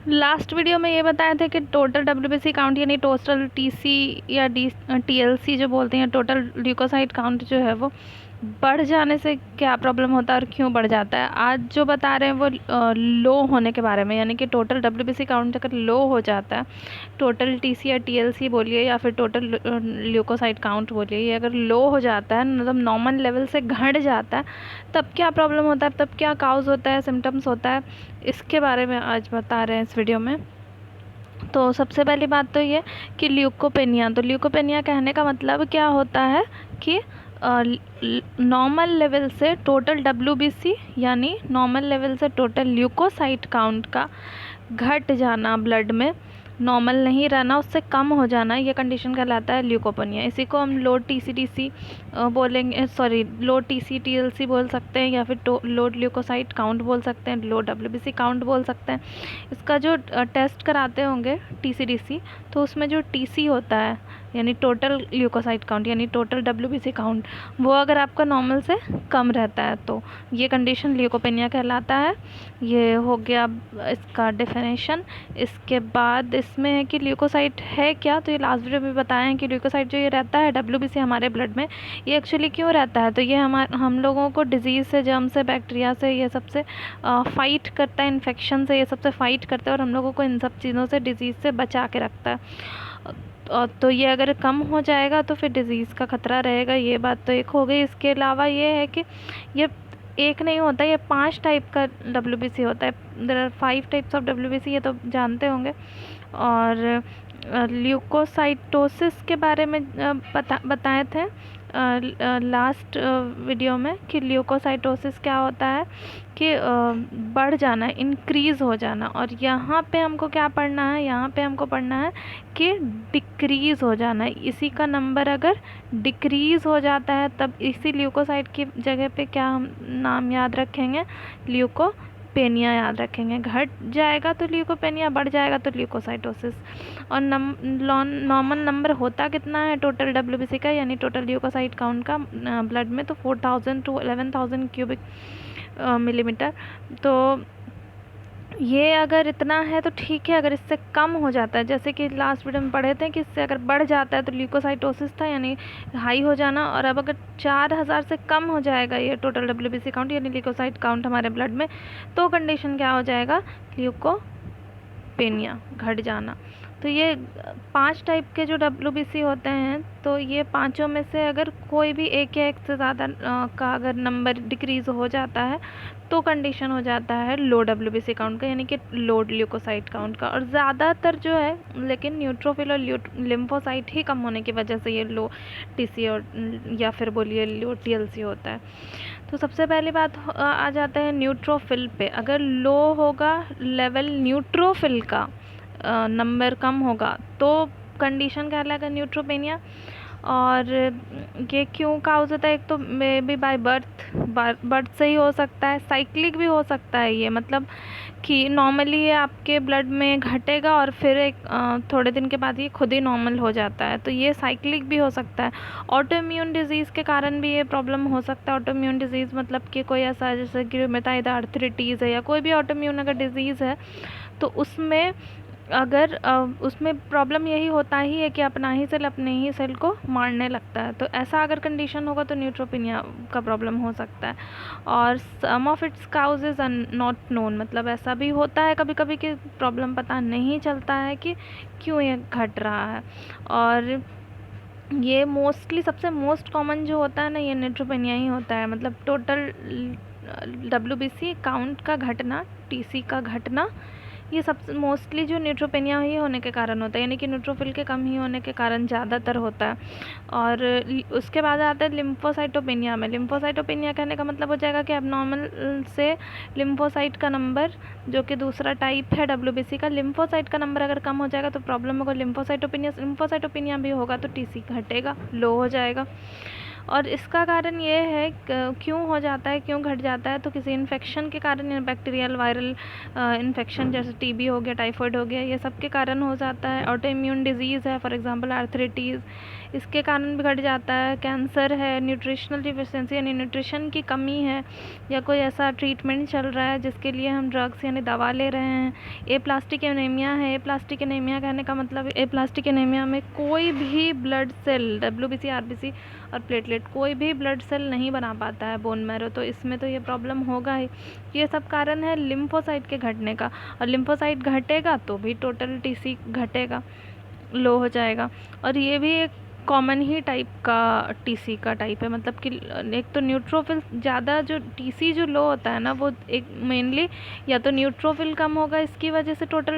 Last video में ये बताया था कि टोटल डब्ल्यूबीसी काउंट यानी टोटल टीसी या टीएलसी जो बोलते हैं, टोटल ल्यूकोसाइट काउंट जो है वो बढ़ जाने से क्या प्रॉब्लम होता है और क्यों बढ़ जाता है। आज जो बता रहे हैं वो लो होने के बारे में, यानी कि टोटल डब्ल्यूबीसी काउंट अगर लो हो जाता है, टोटल टीसी या टीएलसी बोलिए या फिर टोटल ल्यूकोसाइट काउंट बोलिए, ये अगर लो हो जाता है, मतलब नॉर्मल लेवल से घट जाता है, तब क्या प्रॉब्लम होता है, तब क्या काउज होता है, सिम्टम्स होता है, इसके बारे में आज बता रहे हैं इस वीडियो में। तो सबसे पहली बात तो ये कि ल्यूकोपेनिया, तो ल्यूकोपेनिया कहने का मतलब क्या होता है कि नॉर्मल लेवल से टोटल डब्ल्यूबीसी यानी नॉर्मल लेवल से टोटल ल्यूकोसाइट काउंट का घट जाना, ब्लड में नॉर्मल नहीं रहना, उससे कम हो जाना, ये कंडीशन कहलाता है ल्यूकोपेनिया। इसी को हम लो टीसी बोलेंगे, सॉरी लो टीसी टीएलसी बोल सकते हैं, या फिर लो ल्यूकोसाइट काउंट बोल सकते हैं, लो डब्ल्यूबीसी काउंट बोल सकते हैं। इसका जो टेस्ट कराते होंगे टीसीडीसी, तो उसमें जो टीसी होता है यानी टोटल ल्यूकोसाइट काउंट यानी टोटल डब्ल्यूबीसी काउंट, वो अगर आपका नॉर्मल से कम रहता है तो ये कंडीशन ल्यूकोपेनिया कहलाता है। ये हो गया इसका डेफिनेशन। इसके बाद इसमें है कि ल्यूकोसाइट है क्या, तो ये लास्ट वीडियो में बताया है कि ल्यूकोसाइट जो ये रहता है डब्ल्यूबीसी हमारे ब्लड में, ये एक्चुअली क्यों रहता है, तो ये हम लोगों को डिजीज़ से, जर्म से, बैक्टीरिया से, ये सबसे फाइट करता है, इन्फेक्शन से ये सबसे फाइट करता है और हम लोगों को इन सब चीज़ों से, डिजीज़ से बचा के रखता है। तो ये अगर कम हो जाएगा तो फिर डिज़ीज़ का ख़तरा रहेगा, ये बात तो एक हो गई। इसके अलावा ये है कि ये एक नहीं होता, ये 5 टाइप का डब्ल्यूबीसी होता है। There are 5 types of WBC, ये तो जानते होंगे। और ल्यूकोसाइटोसिस के बारे में बताए थे लास्ट वीडियो में कि ल्यूकोसाइटोसिस क्या होता है कि बढ़ जाना, इंक्रीज़ हो जाना। और यहाँ पे हमको क्या पढ़ना है, यहाँ पे हमको पढ़ना है कि डिक्रीज़ हो जाना। इसी का नंबर अगर डिक्रीज़ हो जाता है तब इसी ल्यूकोसाइट की जगह पे क्या हम नाम याद रखेंगे, ल्यूकोपेनिया याद रखेंगे। घट जाएगा तो ल्यूकोपेनिया, बढ़ जाएगा तो ल्यूकोसाइटोसिस। और नॉर्मल नंबर होता कितना है टोटल डब्ल्यूबीसी का यानी टोटल ल्यूकोसाइट काउंट का ब्लड में, तो 4000 to 11000 क्यूबिक मिलीमीटर। तो ये अगर इतना है तो ठीक है, अगर इससे कम हो जाता है, जैसे कि लास्ट वीडियो में पढ़े थे कि इससे अगर बढ़ जाता है तो ल्यूकोसाइटोसिस था यानी हाई हो जाना, और अब अगर 4000 से कम हो जाएगा ये टोटल डब्ल्यूबीसी काउंट यानी ल्यूकोसाइट काउंट हमारे ब्लड में, तो कंडीशन क्या हो जाएगा, ल्यूकोपेनिया, घट जाना। तो ये 5 टाइप के जो डब्ल्यूबीसी होते हैं, तो ये पांचों में से अगर कोई भी एक या एक से ज़्यादा का अगर नंबर डिक्रीज़ हो जाता है तो कंडीशन हो जाता है लो डब्ल्यूबीसी काउंट का यानी कि लो ल्यूकोसाइट काउंट का। और ज़्यादातर जो है लेकिन न्यूट्रोफिल और लिम्फोसाइट ही कम होने की वजह से ये लो टीसी और या फिर बोलिए लो टीएलसी होता है। तो सबसे पहली बात आ जाता है न्यूट्रोफिल पे। अगर लो होगा लेवल न्यूट्रोफिल का, नंबर कम होगा, तो कंडीशन कहलाएगा न्यूट्रोपेनिया। और ये क्यों काउज होता है, एक तो मे बी बाय बर्थ से ही हो सकता है, साइक्लिक भी हो सकता है ये, मतलब कि नॉर्मली ये आपके ब्लड में घटेगा और फिर एक थोड़े दिन के बाद ये खुद ही नॉर्मल हो जाता है, तो ये साइक्लिक भी हो सकता है। ऑटो इम्यून डिजीज़ के कारण भी ये प्रॉब्लम हो सकता है। ऑटो इम्यून डिजीज़ मतलब कि कोई ऐसा जैसे कि रुमेटॉइड आर्थराइटिस है या कोई भी ऑटो इम्यून अगर डिजीज़ है, तो उसमें अगर उसमें प्रॉब्लम यही होता ही है कि अपना ही सेल अपने ही सेल को मारने लगता है। तो ऐसा अगर कंडीशन होगा तो न्यूट्रोपेनिया का प्रॉब्लम हो सकता है। और some of its causes are not known, मतलब ऐसा भी होता है कभी कभी कि प्रॉब्लम पता नहीं चलता है कि क्यों ये घट रहा है। और ये मोस्टली सबसे मोस्ट कॉमन जो होता है ना, ये न्यूट्रोपेनिया ही होता है, मतलब टोटल डब्ल्यूबीसी काउंट का घटना, टीसी का घटना, ये सब मोस्टली जो न्यूट्रोपेनिया ही होने के कारण होता है, यानी कि न्यूट्रोफिल के कम ही होने के कारण ज़्यादातर होता है। और उसके बाद आता है लिम्फोसाइटोपेनिया में। लिम्फोसाइटोपेनिया कहने का मतलब हो जाएगा कि एबनॉर्मल से लिम्फोसाइट का नंबर, जो कि दूसरा टाइप है डब्ल्यूबीसी का, लिम्फोसाइट का नंबर अगर कम हो जाएगा तो प्रॉब्लम होगा लिम्फोसाइटोपेनिया भी होगा तो टीसी घटेगा, लो हो जाएगा। और इसका कारण ये है क्यों हो जाता है, क्यों घट जाता है, तो किसी इन्फेक्शन के कारण या बैक्टीरियल वायरल इन्फेक्शन जैसे टीबी हो गया, टाइफाइड हो गया, ये सब के कारण हो जाता है। ऑटो इम्यून डिजीज़ है, फॉर एग्जांपल आर्थराइटिस, इसके कारण भी घट जाता है। कैंसर है, न्यूट्रिशनल डिफिशिएंसी यानी न्यूट्रिशन की कमी है, या कोई ऐसा ट्रीटमेंट चल रहा है जिसके लिए हम ड्रग्स यानी दवा ले रहे हैं। एप्लास्टिक एनीमिया है, एप्लास्टिक एनीमिया कहने का मतलब एप्लास्टिक एनीमिया में कोई भी ब्लड सेल, डब्ल्यूबीसी, आरबीसी और प्लेटलेट, कोई भी ब्लड सेल नहीं बना पाता है बोन मैरो, तो इसमें तो ये प्रॉब्लम होगा ही। ये सब कारण है लिम्फोसाइट के घटने का, और लिम्फोसाइट घटेगा तो भी टोटल टीसी घटेगा, लो हो जाएगा। और ये भी एक कॉमन ही टाइप का टीसी का टाइप है, मतलब कि एक तो न्यूट्रोफिल ज़्यादा, जो टीसी जो लो होता है ना वो एक मेनली या तो न्यूट्रोफिल कम होगा इसकी वजह से टोटल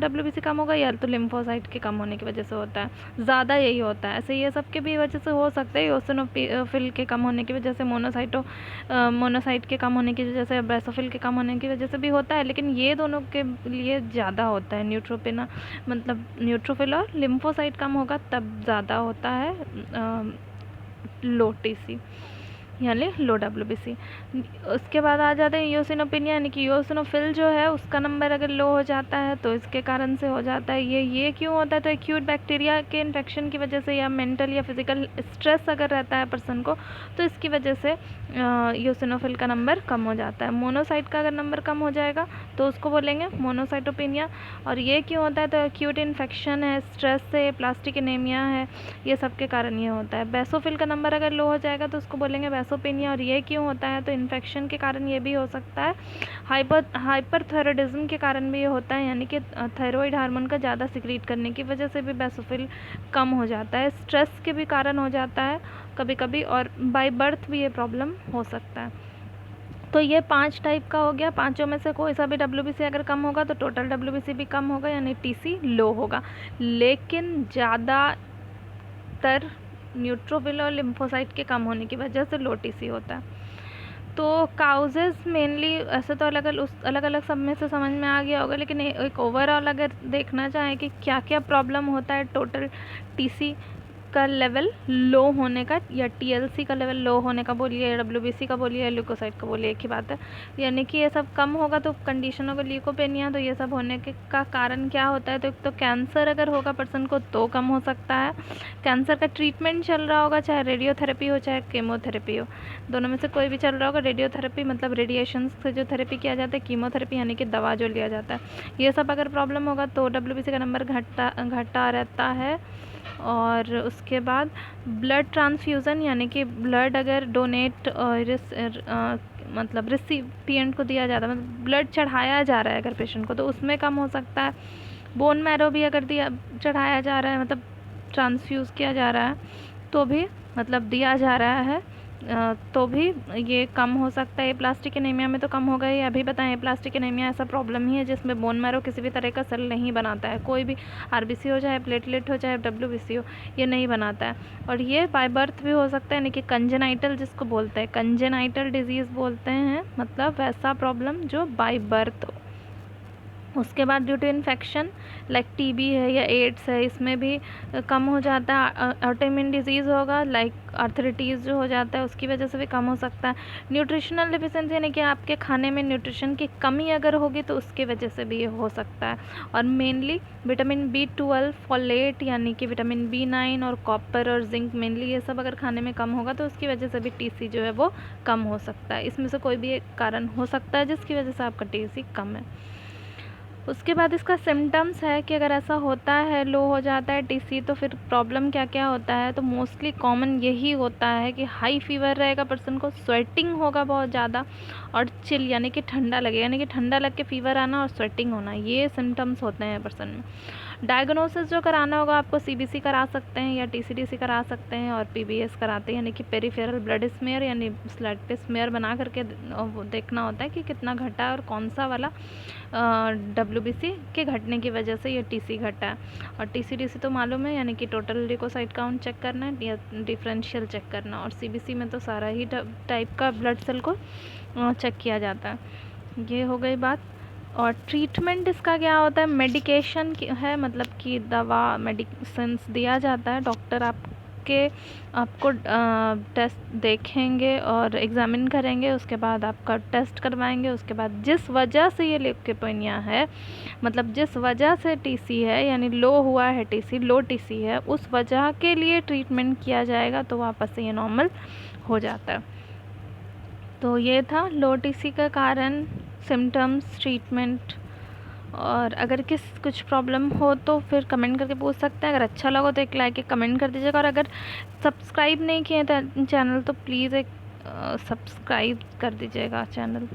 डब्ल्यूबीसी कम होगा, या तो लिम्फोसाइट के कम होने की वजह से होता है, ज़्यादा यही होता है। ऐसे ये सब के भी वजह से हो सकता है, ओसोनोफिल के कम होने की वजह से, मोनोसाइट के कम होने की वजह से, बेसोफिल के कम होने की वजह से भी होता है, लेकिन ये दोनों के लिए ज़्यादा होता है। मतलब न्यूट्रोफिल और लिम्फोसाइट कम होगा तब ज़्यादा होता है लो टीसी यानी लो डब्ल्यूबीसी। उसके बाद आ जाते हैं ईओसिनोफिलिया, यानी कि ईओसिनोफिल जो है उसका नंबर अगर लो हो जाता है तो इसके कारण से हो जाता है। ये क्यों होता है, तो एक्यूट बैक्टीरिया के इन्फेक्शन की वजह से, या मेंटल या फिजिकल स्ट्रेस अगर रहता है पर्सन को, तो इसकी वजह से ईओसिनोफिल का नंबर कम हो जाता है। मोनोसाइट का अगर नंबर कम हो जाएगा तो उसको बोलेंगे मोनोसाइटोपिनिया। और ये क्यों होता है, तो एक्यूट इन्फेक्शन है, स्ट्रेस से, प्लास्टिक एनीमिया है, ये सब के कारण ये होता है। बेसोफिल का नंबर अगर लो हो जाएगा तो उसको बोलेंगे बेसोपिनिया। और ये क्यों होता है, तो इन्फेक्शन के कारण ये भी हो सकता है। हाइपरथायराइडिज्म के कारण भी ये होता है, यानी कि थायराइड हार्मोन का ज़्यादा सिक्रीट करने की वजह से भी बेसोफिल कम हो जाता है। स्ट्रेस के भी कारण हो जाता है कभी कभी, और बाय बर्थ भी ये प्रॉब्लम हो सकता है। तो ये 5 टाइप का हो गया। पांचों में से कोई सा भी डब्ल्यूबीसी अगर कम होगा तो टोटल डब्ल्यूबीसी भी कम होगा, यानी टीसी लो होगा। लेकिन ज़्यादातर न्यूट्रोफिल और लिम्फोसाइट के कम होने की वजह से लो टीसी होता है। तो काउजेज़ मेनली ऐसे तो अलग अलग सब में से समझ में आ गया होगा, लेकिन एक ओवरऑल अगर देखना चाहें कि क्या क्या प्रॉब्लम होता है टोटल टीसी का लेवल लो होने का, या टीएलसी का लेवल लो होने का बोलिए, या डब्ल्यूबीसी का बोलिए, या ल्यूकोसाइट का बोलिए, एक ही बात है। यानी कि ये सब कम होगा तो कंडीशन होगा ल्यूकोपेनिया। तो ये सब होने के का कारण क्या होता है, तो एक तो कैंसर अगर होगा पर्सन को तो कम हो सकता है। कैंसर का ट्रीटमेंट चल रहा होगा, चाहे रेडियोथेरेपी हो चाहे केमोथेरेपी हो, दोनों में से कोई भी चल रहा होगा। रेडियोथेरेपी मतलब रेडिएशन से जो थेरेपी किया जाता है, कीमोथेरेपी यानी कि दवा जो लिया जाता है, ये सब अगर प्रॉब्लम होगा तो डब्ल्यूबीसी का नंबर घटता रहता है। और उसके बाद ब्लड ट्रांसफ्यूज़न, यानी कि ब्लड अगर डोनेट मतलब रिसिपिएंट को दिया जाता है, मतलब ब्लड चढ़ाया जा रहा है अगर पेशेंट को, तो उसमें कम हो सकता है। बोन मैरो भी अगर चढ़ाया जा रहा है, मतलब ट्रांसफ्यूज़ किया जा रहा है, तो भी मतलब दिया जा रहा है, तो भी ये कम हो सकता है। प्लास्टिक एनीमिया में तो कम होगा ही। अभी बताएं, प्लास्टिक एनीमिया ऐसा प्रॉब्लम ही है जिसमें बोन मैरो किसी भी तरह का सेल नहीं बनाता है, कोई भी आरबीसी हो चाहे प्लेटलेट हो चाहे डब्ल्यूबीसी हो, ये नहीं बनाता है। और ये बाय बर्थ भी हो सकता है, यानी कि कंजेनाइटल जिसको बोलते हैं, कंजेनाइटल डिजीज़ बोलते हैं, मतलब वैसा प्रॉब्लम जो बाय बर्थ हो। उसके बाद due to infection like TB है या एड्स है, इसमें भी कम हो जाता है। ऑटोइम्यून डिजीज़ होगा लाइक आर्थराइटिस जो हो जाता है, उसकी वजह से भी कम हो सकता है। न्यूट्रिशनल डिफिशिएंसी यानी कि आपके खाने में न्यूट्रिशन की कमी अगर होगी तो उसकी वजह से भी ये हो सकता है। और मेनली विटामिन B12, फॉलेट यानी कि विटामिन B9 और कॉपर और जिंक, मेनली ये सब अगर खाने में कम होगा तो उसकी वजह से भी टीसी जो है वो कम हो सकता है। इसमें से कोई भी एक कारण हो सकता है जिसकी वजह से आपका टीसी कम है। उसके बाद इसका सिम्टम्स है कि अगर ऐसा होता है, लो हो जाता है टीसी, तो फिर प्रॉब्लम क्या क्या होता है, तो मोस्टली कॉमन यही होता है कि हाई फीवर रहेगा पर्सन को, स्वेटिंग होगा बहुत ज़्यादा, और चिल यानी कि ठंडा लगेगा, यानी कि ठंडा लग के फीवर आना और स्वेटिंग होना, ये सिम्टम्स होते हैं पर्सन में। डायग्नोसिस जो कराना होगा आपको, सीबीसी करा सकते हैं या टीसीडीसी करा सकते हैं, और पीबीएस कराते हैं, यानी कि पेरिफेरल ब्लड स्मेयर, यानी स्लेट पे स्मेयर बना करके देखना होता है कि कितना घटा है और कौन सा वाला डब्ल्यूबीसी के घटने की वजह से ये टीसी घटा है। और टीसीडीसी तो मालूम है, यानी कि टोटल ल्यूकोसाइट काउंट चेक करना है या डिफरेंशियल चेक करना, और सीबीसी में तो सारा ही टाइप का ब्लड सेल को चेक किया जाता है। ये हो गई बात। और ट्रीटमेंट इसका क्या होता है, मेडिकेशन है, मतलब कि दवा मेडिसिन्स दिया जाता है, डॉक्टर आप के आपको टेस्ट देखेंगे और एग्ज़ामिन करेंगे, उसके बाद आपका टेस्ट करवाएंगे, उसके बाद जिस वजह से ये ल्यूकेमिया है, मतलब जिस वजह से टीसी है यानी लो हुआ है टीसी, लो टीसी है, उस वजह के लिए ट्रीटमेंट किया जाएगा तो वापस से ये नॉर्मल हो जाता है। तो ये था लो टीसी का कारण, सिम्टम्स, ट्रीटमेंट। और अगर कुछ प्रॉब्लम हो तो फिर कमेंट करके पूछ सकते हैं। अगर अच्छा लगा तो एक लाइक, एक कमेंट कर दीजिएगा। और अगर सब्सक्राइब नहीं किए चैनल तो प्लीज़ एक सब्सक्राइब कर दीजिएगा चैनल।